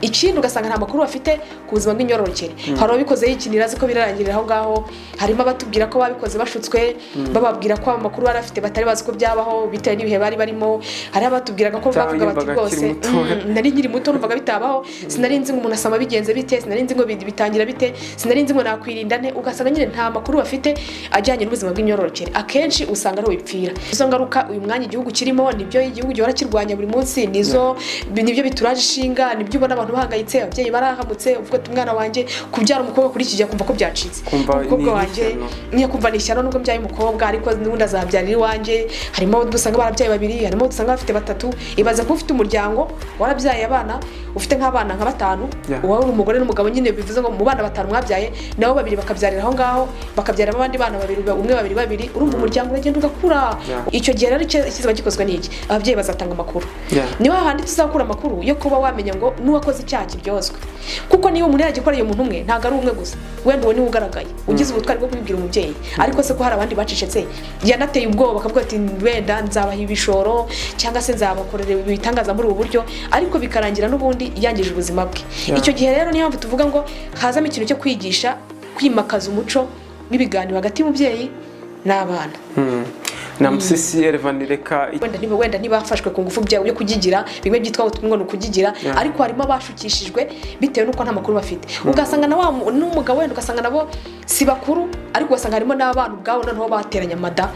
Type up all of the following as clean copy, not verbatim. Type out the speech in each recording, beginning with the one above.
ikindi ugasanga nta makuru bafite ku buzima bw'imyororokere hari abikoze yikinira ziko birarangirira aho ngaho harimo abatubwira ko babikoze bashutswe bababwira ko amakuru barafite batari bazi ko byabaho bitewe n'ibihe bari barimo hari abatubwiraga ko bavuga bati rwose nari nkiri muto numvaga bitabaho sinari nzi ngo umuntu asama bigenze bite sinari nzi ngo bitangira bite sinari nzi ngo nakwirinda nte ugasanga nyine nta makuru bafite ajyanye n'ubuzima bw'imyororokere akenshi usanga ari ubipfira izo ngaruka uyu mwanya igihugu kirimo nibyo igihugu gihora kirwanya buri munsi nibyo bituraje ishinga nibyo ubona abantu bahangayitse ababyeyi barahamutse uvuga ati umwana wanjye kubyara umukobwa kuri iki gihe kumva ko byacitse umukobwa wanjye niyo kumva nishyano nubwo mbyaye umukobwa ariko n'ubundi azabyarira iwanjye harimo dusanga barabyaye babiri harimo dusanga bafite batatu ibaza ko ufite umuryango warabyaye abana ufite nk'abana nka batanu uwa uri umugore n'umugabo nyine bivuze ngo mu bana batanu mwabyaye nabo babiri bakabyarira aho ngaho bakabyara abandi bana babiri umwe babiri urumva umuryango uragenda ugakura icyo gihe rero ikiziba gikozwe n'iki ababyeyi bazatanga amakuru niho handi tuzakura amakuru yo kuba wamenya ngo n'uwakoze icyaha kiryozwe kuko niba umuntu yagikoreye umuntu umwe ntago ari umwe gusa wenda uwo niwe ugaragaye ugize ubutwari bwo kubibwira umubyeyi ariko se ko hari abandi bacecetse yanateye ubwoba bakavuga ati wenda nzabaha ibishoro cyangwa se nzabakorera ibitangaza muri ubu buryo ariko bikarangira n'ubundi yangije ubuzima bwe icyo gihe rero niyo mpamvu tuvuga ngo hazamo ikintu cyo kwigisha kwimakaza umuco n'ibiganiro hagati y'umubyeyi n'abana na musisi Elvanireka wenda ntibafashwe ku ngufu byo kugigira bimwe byitwa ngo nukugigira ariko harimo abashukishijwe bitewe nuko nta makuru bafite ugasanga na wa n'umugabo wenda ugasanga nabo si bakuru ariko ugasanga harimo n'abana ubwabo noneho bateranya amada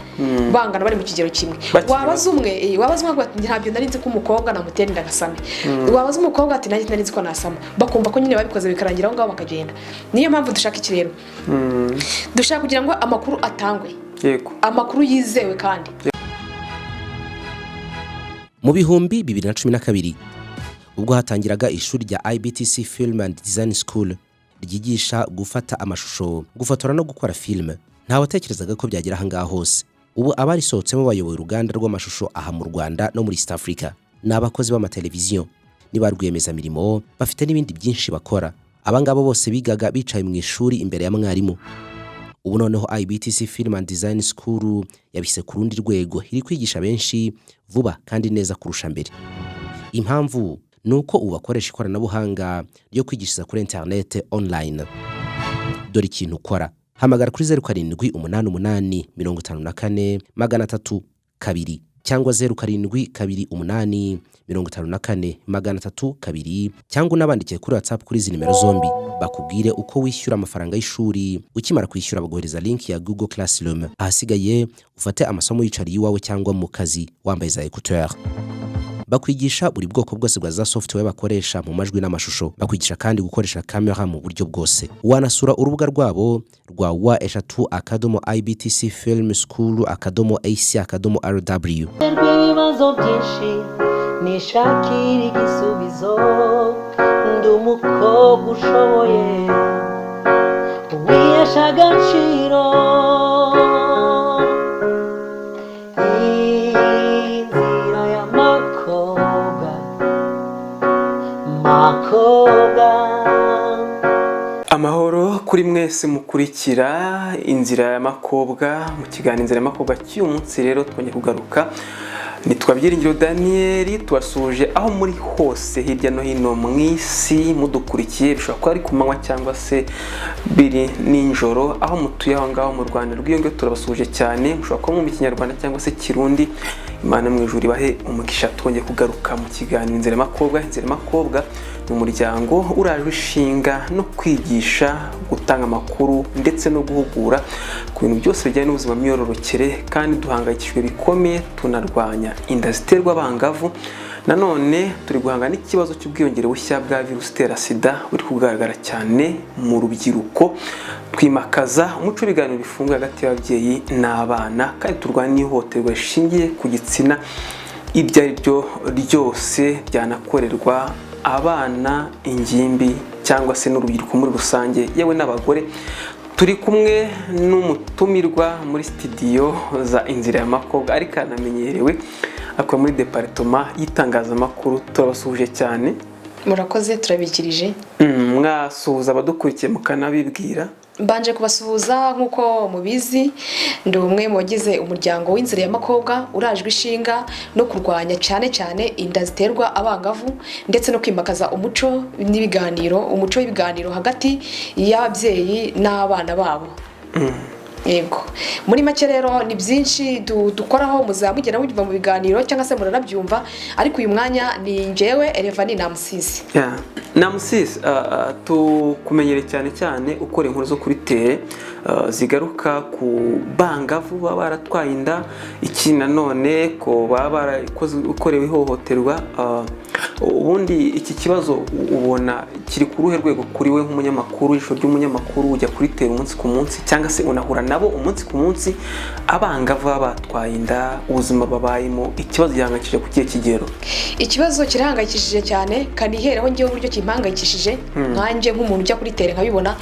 bangana bari mu kigero kimwe wabaza umwe ati ntabyo nari nzi ko umukobwa namutera inda gasame wabaza umukobwa ati nanjye nari nzi ko nasama bakumva ko nyine babikoze bikarangira aho ngaho bakagenda niyo mpamvu dushaka iki rero dushaka kugira ngo amakuru atangwe amakuru yizewe kandi mu bihumbi 2012 ubwo hatangiraga ishuri rya IBTC Film and Design School ryigisha gufata amashusho gufotora no gukora film nta watekerezaga ko byagera ahangaha hose ubu abarisohotsemo bayoboye uruganda rw'amashusho aha mu Rwanda no muri East Africa n'abakozi b'amateleviziyo niba rwiyemezamirimo bafite n'ibindi byinshi bakora abangabo bose bigaga bicaye mu ishuri imbere ya mwarimu ubu noneho IBTC Film and Design School yabise ku rundi rwego iri kwigisha benshi vuba kandi neza kurusha mbere impamvu nuko ubakoresha ikoranabuhanga ryo kwigishiriza kuri internet online dore ikintu ukora hamagara kuri 078854 cyangwa 072854 cyangwa unabandikiye kuri WhatsApp kuri izi nimero zombi bakubwire uko wishyura amafaranga y'ishuri ukimara kwishyura bagohereza link ya Google Classroom ahasigaye ufate amasomo yicariye iwawe cyangwa mu kazi wambaye za écouteurs bakwigisha buri bwoko bwose bwa za software bakoresha mu majwi n'amashusho bakwigisha kandi gukoresha kamera mu buryo bwose wanasura urubuga rwabo rwa wa@ibtcfilmschool.ac.rw ibibazo byinshi nishakira igisubizo ndi umukobwa ushoboye wihesha agaciro inzira ya makobwa amahoro kuri mwese mukurikira inzira ya makobwa mu kiganiro inzira ya makobwa cy'uyu munsi rero twongeye kugaruka nitwa Byiringiro Daniel twasuje aho muri hose hirya no hino mu isi mudukurikiye bishobora kuba ari ku manywa cyangwa se biri ninjoro aho mutuye aho ngaho mu Rwanda rwiyonge turabasuje cyane mushobora kuba mu Kinyarwanda cyangwa se Kirundi Imana mu ijuru ibahe umugisha twongeye kugaruka mu kiganiro inzira makobwa ni umuryango uraje ishinga no kwigisha gutanga amakuru ndetse no guhugura ku bintu byose bijyanye n'ubuzima bw'imyororokere kandi duhangayikishijwe bikomeye tunarwanya inda ziterwa abangavu nanone turi guhangana n'ikibazo cy'ubwiyongere bushya bwa virusi itera sida uri kugaragara cyane mu rubyiruko kwimakaza umuco w'ibiganiro bifunguye hagati y'ababyeyi n'abana kandi turwanya ihohoterwa rishingiye ku gitsina ibyo ari byo ryose byanakorerwa abana ingimbi cyangwa se n'urubyiruko muri rusange yewe n'abagore turi kumwe n'umutumirwa muri studio za inzira ya makobwa ariko anamenyerewe akora muri departement y'itangazamakuru turabasuje cyane murakoze turabikirije mwasuhuza abadukurikiye mukanabibwira Mbanje kubasuhuza nk'uko mubizi ndi umwe mu bagize umuryango w'inzira y'amakobwa urajwe ishinga no kurwanya cyane inda ziterwa abangavu ndetse no kwimakaza umuco w'ibiganiro hagati y'ababyeyi n'abana babo. Yego, muri make rero ni byinshi dukoraho muzamugera mugiva mu biganiro cyangwa se muranabyumva, ariko uyu mwanya ni njyewe Elevani Namusisi. Namusisi, tukumenyere cyane ukora inkuru zo kuri tele zigaruka ku bangavu baba baratwaye inda, iki nanone ko baba barakorewe ihohoterwa. Ubundi iki kibazo ubona kiri ku ruhe rwego kuri we nk'umunyamakuru, ijisho ry'umunyamakuru ujya kuri tele umunsi ku munsi cyangwa se unahura nabo umunsi ku munsi, abangavu baba batwaye inda, ubuzima babayemo, ikibazo gihangayikishije ku kihe kigero? Ikibazo kirahangayikishije cyane, kandi ihereho ngewe uburyo kimpangayikishije nkanjye nk'umuntu ujya kuri tele nkabibona.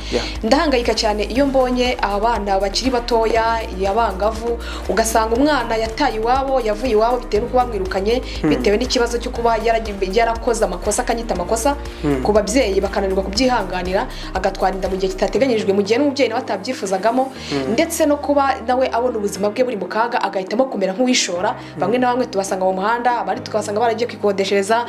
Ndahangayika cyane iyo mbonye abana bakiri batoya y'abangavu, ugasanga umwana yataye iwabo, yavuye iwabo bitewe n'uko bamwirukanye bitewe n'ikibazo cyo kuba yarakoze amakosa, akanyita amakosa ku babyeyi bakananirwa kubyihanganira, agatwara inda mu gihe kitateganyijwe, mu gihe n'umubyeyi nawe atabyifuzagamo, ndetse no kuba nawe abona ubuzima bwe buri mu kaga agahitamo kumera nk'uwishora. Bamwe na bamwe tubasanga mu muhanda, abandi tukabasanga baragiye kwikodeshereza,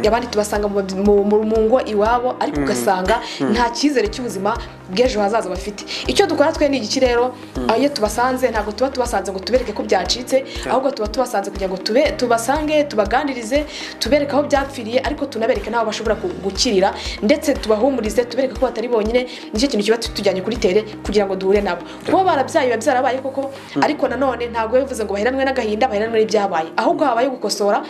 abandi tubasanga mu ngo iwabo, ariko ugasanga nta cyizere cy'ubuzima bw'ejo hazaza bafite. Icyo dukora twe ni iki rero? Iyo tubasanze ntabwo tuba tubasanze ngo tubereke ko byacitse, ahubwo tuba tubasanze kugira ngo tubasange, tubaganirize, tubereke aho byapfiriye, ariko tunabereke n'aho bashobora gukirira, ndetse tubahumurize, tubereke ko batari bonyine. Nicyo kintu kiba tujyanye kuri tele kugira ngo duhure nabo. Kuba barabyaye babyarabaye koko, ariko nanone ntabwo bivuze ngo baheranwe n'agahinda, baheranwe n'ibyabaye, ahubwo habaye gukosora.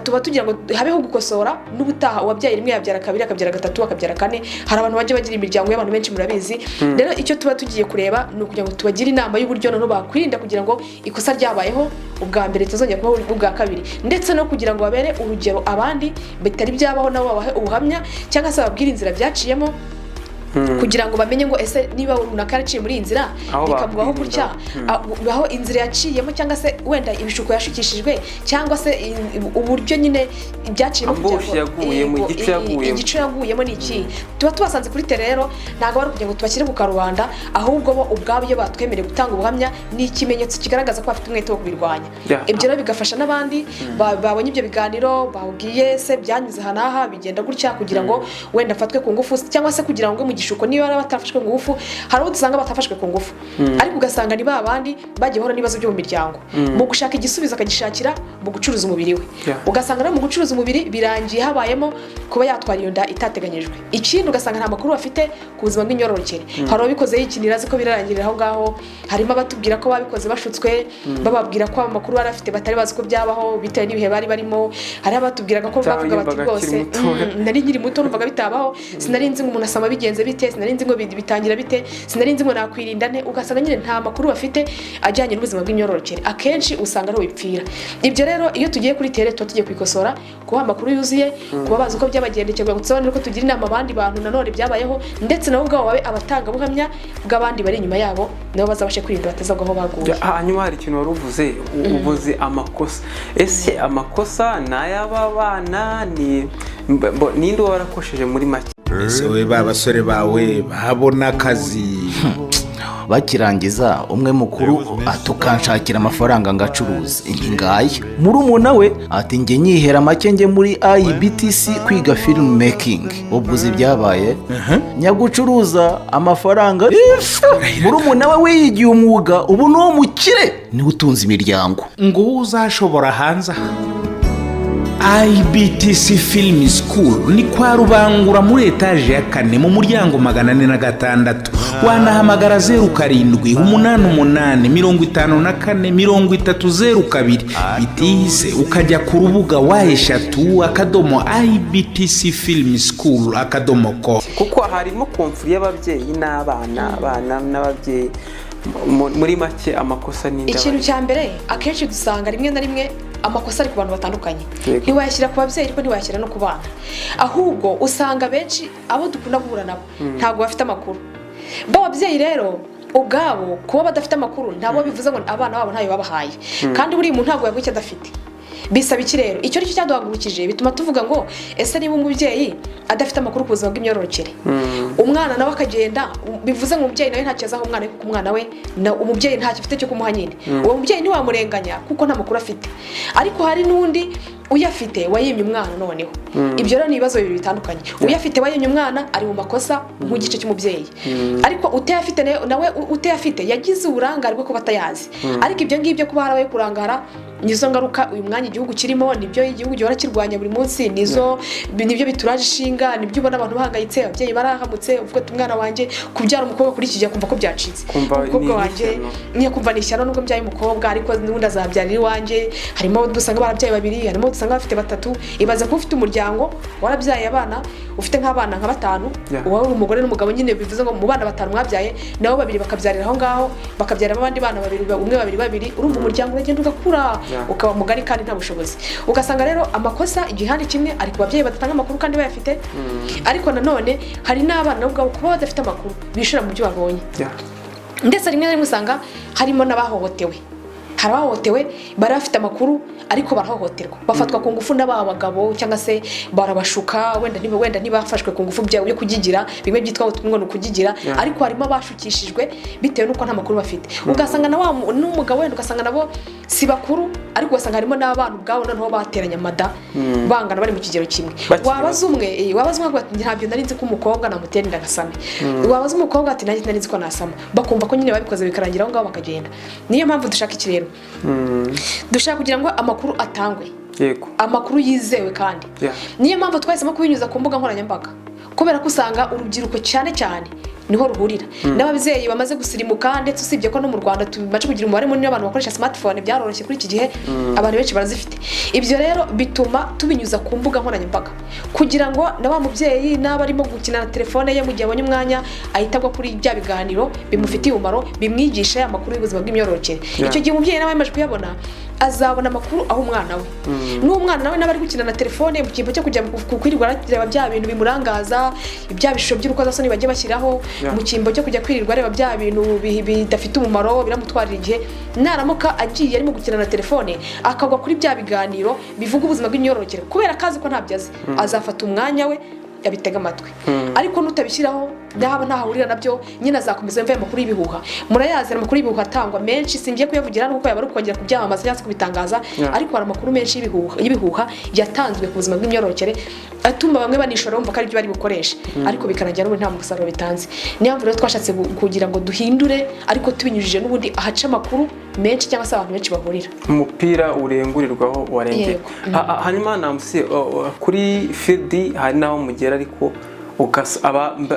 Tuba tugira ngo habeho gukosora, n'ubutaha uwabyaye rimwe yabyara kabiri, akabyara gatatu, akabyara kane. Hari abantu bajya bagira imiryango y'abantu benshi murabizi. Rero icyo tuba tugiye kureba ni ukugira ngo tubagire inama y'uburyo noneho bakwirinda kugira ngo ikosa ryabayeho ubwa mbere tuzongera kubaho ubwa kabiri, ndetse no kugira ngo babere urugero abandi bitari byabaho, nabo babahe ubuhamya cyangwa se babwire inzira byaciyemo, kugira ngo bamenye ngo ese niba runaka yaciye muri inzira bikamubaho gutya, aho inzira yaciyemo, cyangwa se wenda ibishuko yashukishijwe, cyangwa se uburyo nyine ibyaciyemo igice yaguyemo ni iki. Tuba tubasanze kuri tele rero ntabwo bari kugira ngo tubashyire ku karubanda, ahubwo bo ubwabo iyo batwemereye gutanga ubuhamya ni ikimenyetso kigaragaza ko bafite umwete wo kubirwanya. Ibyo rero bigafasha n'abandi babonye ibyo biganiro, babwiye se byanyuze hanaha bigenda gutya, kugira ngo wenda afatwe ku ngufu, cyangwa se kugira ngo shuko niba batafashwe ku ngufu. Hari abo dusanga batafashwe ku ngufu, ariko ugasanga ni babandi bagiye hora n'ibibazo byo mu miryango, mu gushaka igisubizo akagishakira mu gucuruza umubiri we. Ugasanga mu gucuruza umubiri birangiye habayemo kuba yatwara iyo nda itateganyijwe. Ikindi ugasanga nta makuru bafite ku buzima bw'imyororokere. Hari ababikoze yikinira ko birarangirira aho ngaho, harimo abatubwira ko babikoze bashutswe, bababwira ko amakuru bari afite batari bazi ko byabaho bitewe n'ibihe bari barimo. Hari abatubwiraga ko bavuga bati rwose nari nkiri muto numvaga bitabaho, sinari nzi ngo umuntu asama bigenze bite, sinari nzi ngo bitangira bite, sinari nzi ngo nakwirinda nte. Ugasanga nyine nta makuru bafite ajyanye n'ubuzima bw'imyororokere, akenshi usanga ari bipfira. Ibyo rero iyo tugiye kuri tele tuba tugiye kwikosora, kuba amakuru yuzuye, kuba bazi uko byabagendekeye, gusobanura ko tugira inama abandi bantu nanone byabayeho, ndetse nabo ubwabo babe abatanga buhamya bw'abandi bari inyuma yabo, nabo bazabashe kwirinda batazagwaho baguye. Hanyuma hari ikintu wari uvuze amakosa. Ese amakosa ni ay'aba bana, ninde warakosheje muri make? Ese we basore bawe babona akazi bakirangiza umwe mukuru atukanshakira amafaranga ngacuruza ingaya, murumuna we ati nge nyihera make nge muri IBTC kwiga film making. Ubwo byabaye nyagucuruza amafaranga, murumuna we wiyigiye umwuga, ubu no mukire ni utunze imiryango ngo uzashobora hanze. IBTC Film School ni kwa Rubangura muri etaje ya 4 mu muryango 406. Wanahamagara 0788543002 bitize ukajya ku rubuga wa#ibtcfilmschool.com. Kuko harimo konfuri y'ababyeyi n'abana n'ababyeyi. Muri make amakosa ni ndabari. Ikintu cya mbere akenshi dusanga rimwe na rimwe amakosa ari ku bantu batandukanye, ntiwayashyira ku babyeyi ariko ntiwayashyira no ku bana, ahubwo usanga benshi abo dukunda guhura nabo ntabwo bafite amakuru. Babyeyi rero ubwabo kuba badafite amakuru ntabwo bivuze ngo abana babo ntayo babahaye, kandi buri muntu ntabwo yaguye adafite. bisaba iki rero icyo nicyo cyaduhagurukije bituma tuvuga ngo ese niba umubyeyi adafite amakuru ku buzima bw'imyororokere umwana nawe akagenda bivuze ngo umubyeyi nawe ntacyo azaho umwana kuko umwana we umubyeyi ntacyo afite cyo kumuha nyine uwo mubyeyi ntiwamurenganya kuko nta makuru afite ariko hari n'undi uyafite wayimye umwana noneho ibyo rero ni ibibazo bibiri bitandukanye uyafite wayimye umwana ari mu makosa nk'igice cy'umubyeyi ariko utayafite nawe utayafite yagize uburangare bwo kuba atayazi ariko ibyo ngibyo kuba harabaye kurangara nizo ngaruka uyu mwanya igihugu kirimo nibyo igihugu gihora kirwanya buri munsi nibyo bituraje ishinga nibyo ubona abantu bahangayitse ababyeyi barahamutse uvuga ati umwana wanjye kubyara umukobwa kuri iki gihe kumva ko byacitse umukobwa wanjye niyo kumva nishyano nubwo mbyaye umukobwa ariko n'ubundi azabyarira iwanjye harimo dusanga barabyaye babiri harimo dusanga bafite batatu ibaza ko ufite umuryango warabyaye abana ufite nk'abana nka batanu uwawe umugore n'umugabo nyine bivuze ngo mu bana batanu mwabyaye nabo babiri bakabyarira aho ngaho bakabyarira abandi bana babiri umwe babiri urumva umuryango uragenda ugakura ukaba mugari kandi nta bushobozi ugasanga rero amakosa igihande kimwe ari ku babyeyi badatanga amakuru kandi bayafite ariko nanone hari n'abana nabo ubwabo kuba badafite amakuru bishira mu byo babonye ndetse rimwe na rimwe usanga harimo n'abahohotewe hari abahohotewe bari bafite amakuru ariko barahohoterwa bafatwa ku ngufu n'abagabo cyangwa se barabashuka wenda ntibafashwe ku ngufu byo kugigira bimwe byitwa ngo ni ukugigira ariko harimo abashukishijwe bitewe n'uko nta makuru bafite ugasanga n'umugabo wenda ugasanga nabo si bakuru ariko ugasanga harimo n'abana ubwabo noneho bateranya amada bangana bari mu kigero kimwe wabaza umwe ati ntabyo nari nzi ko umukobwa namutera inda agasame wabaza umukobwa ati nanjye nari nzi ko nasama bakumva ko nyine babikoze bikarangira aho ngaho bakagenda niyo mpamvu dushaka iki rero dushaka kugira ngo amakuru atangwe amakuru yizewe kandi niyo mpamvu twahisemo kubinyuza ku mbuga nkoranyambaga kubera ko usanga urubyiruko cyane niho ruhurira n'ababyeyi bamaze gusirimuka ndetse usibye ko no mu Rwanda tumaze kugira umubare munini w'abantu bakoresha smartphone byaroroshye kuri iki gihe abantu benshi barazifite ibyo rero bituma tubinyuza ku mbuga nkoranyambaga kugira ngo na wa mubyeyi naba arimo gukina na telefone ye mu gihe abonye umwanya ahitagwa kuri bya biganiro bimufitiye umumaro bimwigisha amakuru y'ubuzima bw'imyororokere icyo gihe umubyeyi nawe yamaze kuyabona azabona amakuru aho umwana we n'umwana nawe nabari gukina na telefone mu cyimbo cyo kujya kwirirwa areba bya bintu bimurangaza ibya bishusho by'urukozasoni bagiye bashyiraho mu cyimbo cyo kujya kwirirwa areba bya bintu bidafite umumaro biramutwarira igihe naramuka agiye arimo gukina na telefone akagwa kuri bya biganiro bivuga ubuzima bw'imyororokere kubera kazi ko ntabyo azi azafata umwanya we yabitega amatwi ariko nutabishyiraho ndahaba ntahurira nabyo nyine azakomeza mve amakuru y'ibihuha murayazi amakuru y'ibihuha atangwa menshi singiye kuyavugira nuko yaba ari ukongera kubyamamaza cyangwa kubitangaza ariko hari amakuru menshi y'ibihuha yatanzwe ku buzima bw'imyororokere atuma bamwe banishora bumva ko ari byo bari bukoresha ariko bikarangira n'ubundi nta musaruro bitanze niyo mpamvu rero twashatse kugira ngo duhindure ariko tubinyujije n'ubundi ahaca amakuru menshi cyangwa se abantu benshi bahurira umupira urengurirwaho warengeye hanyuma namusi kuri field hari naho mugera ariko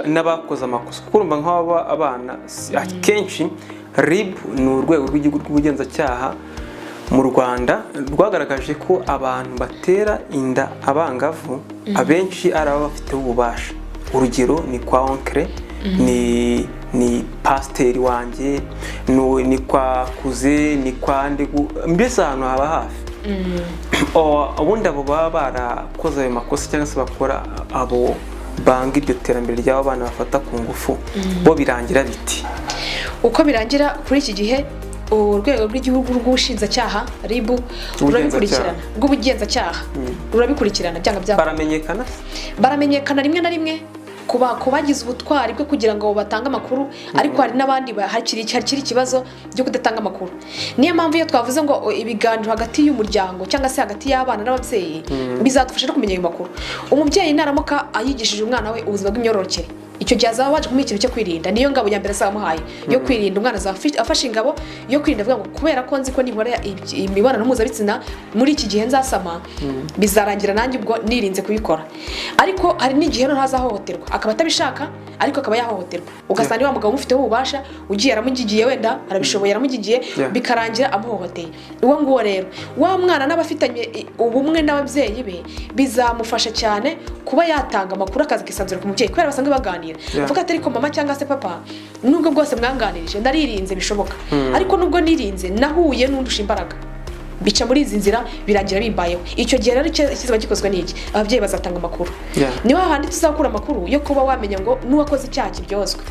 n'abakoze amakosa kuko urumva nk'aba abana akenshi RIB ni urwego rw'igihugu rw'ubugenzacyaha mu Rwanda rwagaragaje ko abantu batera inda abangavu abenshi ari aba bafite ububasha urugero ni kwa onkre ni pasiteri wanjye ni kwa kuze ni kwa ndegu mbese ahantu haba hafi ubundi abo baba barakoze ayo makosa cyangwa se bakora abo banga iryo terambere ry'abo bana bafata ku ngufu bo birangira biti uko birangira kuri iki gihe urwego rw'igihugu rw'ubushinjacyaha RIB rurabikurikirana rw'ubugenzacyaha rurabikurikirana byanga byabo baramenyekana rimwe na rimwe kubagize ubutwari bwo kugira ngo batange amakuru ariko hari n'abandi hakiri ikibazo cyo kudatanga amakuru niyo mpamvu iyo twavuze ngo ibiganiro hagati y'umuryango cyangwa se hagati y'abana n'ababyeyi bizadufasha no kumenya ayo makuru umubyeyi naramuka ayigishije umwana we ubuzima bw'imyororokere icyo gihe azaba waje kumuha ikintu cyo kwirinda niyo ngabo ya mbere azamuhaye yo kwirinda umwana afashe ingabo yo kwirinda avuga ngo kubera ko nzi ko nibora imibonano mpuzabitsina muri iki gihe nzasama bizarangira nanjye ubwo nirinze kubikora ariko hari n'igihe ntazahohoterwa akaba atabishaka ariko akaba yahohoterwa ugasanga niba mugabo umufiteho ububasha ugiye aramugigiye wenda arabishoboye aramugigiye bikarangira amuhohoteye uwo nguwo rero wa mwana n'abafitanye ubumwe n'ababyeyi be bizamufasha cyane kuba yatanga amakuru akazi kisanzura ku mubyeyi kubera basanga baganira vuga ati ariko mama cyangwa se papa nubwo bwose mwanganirije ndaririnze bishoboka ariko nubwo nirinze nahuye n'undusha imbaraga bica muri izi nzira birangira bimbayeho. Icyo gihe rero kiziba gikozwe n'iki? Ababyeyi bazatanga amakuru. Niho handi tuzakura amakuru yo kuba wamenya ngo n'uwakoze icyaha kiryozwe,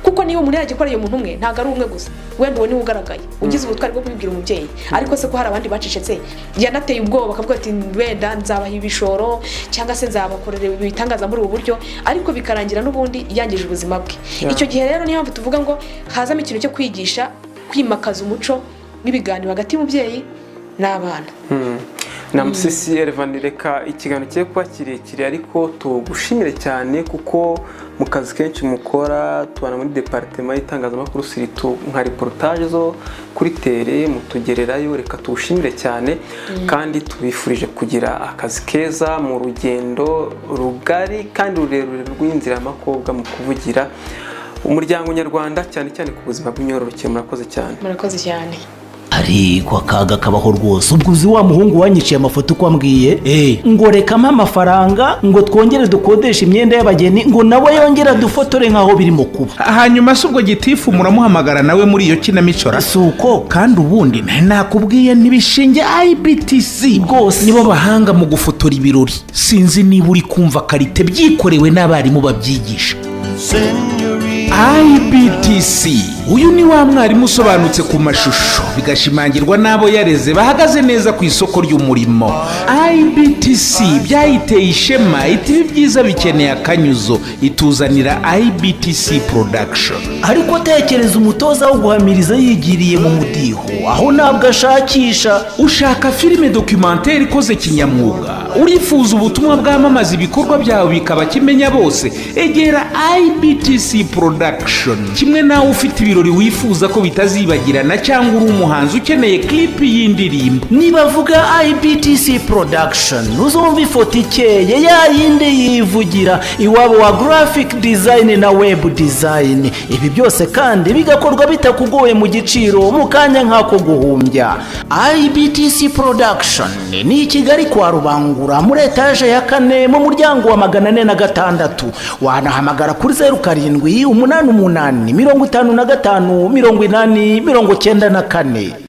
kuko niba umuntu yagikoreye umuntu umwe ntago ari umwe gusa, wenda uwo niwe ugaragaye ugize ubutwari bwo kubibwira umubyeyi, ariko se ko hari abandi bacecetse yanateye ubwoba bakavuga ati wenda nzabaha ibishoro cyangwa se nzabakorera ibitangaza muri ubu buryo, ariko bikarangira n'ubundi yangije ubuzima bwe. Icyo gihe rero niyo mpamvu tuvuga ngo hazamo ikintu cyo kwigisha, kwimakaza umuco n'ibiganiro hagati y'umubyeyi n'abana. na musisi Elvan, reka ikiganiro kigiye kuba kirekire ariko tugushimire cyane kuko mu kazi kenshi mukora tubana muri departement y'itangazamakuru siritu nka reportage zo kuri tere mutugererayo. Reka tugushimire cyane kandi tubifurije kugira akazi keza mu rugendo rugari kandi rurerure rw'inzira y'amakobwa mu kuvugira umuryango nyarwanda cyane cyane ku buzima bw'imyororokere. Murakoze cyane. Murakoze cyane. ariko akaga kabaho rwose. Ubwo uzi wa muhungu wanyiciye amafoto uko ambwiye ngo rekamo amafaranga ngo twongere dukodeshe imyenda y'abageni ngo nawe yongera dufotore nkaho birimo kuba. Hanyuma se ubwo gitifu muramuhamagara nawe muri iyo kinamicora? Suko kandi ubundi nakubwiye ntibishinge IBTC rwose nibo bahanga mu gufotora ibirori. Sinzi niba uri kumva karite byikorewe n'abarimu babyigisha. IBTC uyu ni wa mwarimu usobanutse ku mashusho bigashimangirwa n'abo yareze bahagaze neza ku isoko ry'umurimo. IBTC byayiteye ishema iti byiza bikeneye akanyuzo ituzanira IBTC production. Ariko tekereza umutoza wo guhamiriza yigiriye mu mudiho aho ntabwo ashakisha. Ushaka filime documentaire ikoze kinyamwuga, urifuza ubutumwa bwamamaza ibikorwa byawe bikaba kimenya bose, egera IBTC production. Kimwe nawe ufite ibirori wifuza ko bitazibagirana cyangwa uri umuhanzi ukeneye clip y'indirimbo, nibavuga IBTC production uzumva ifoto ikeye ya yindi yivugira iwabo wa graphic design na web design. Ibi byose kandi bigakorwa bitakugoye mu giciro mu kanya nk'ako guhumbya. IBTC production ni i Kigali kwa Rubangura muri etaje ya 4 mu muryango wa 406. Wanahamagara kuri 0788 55 80 94.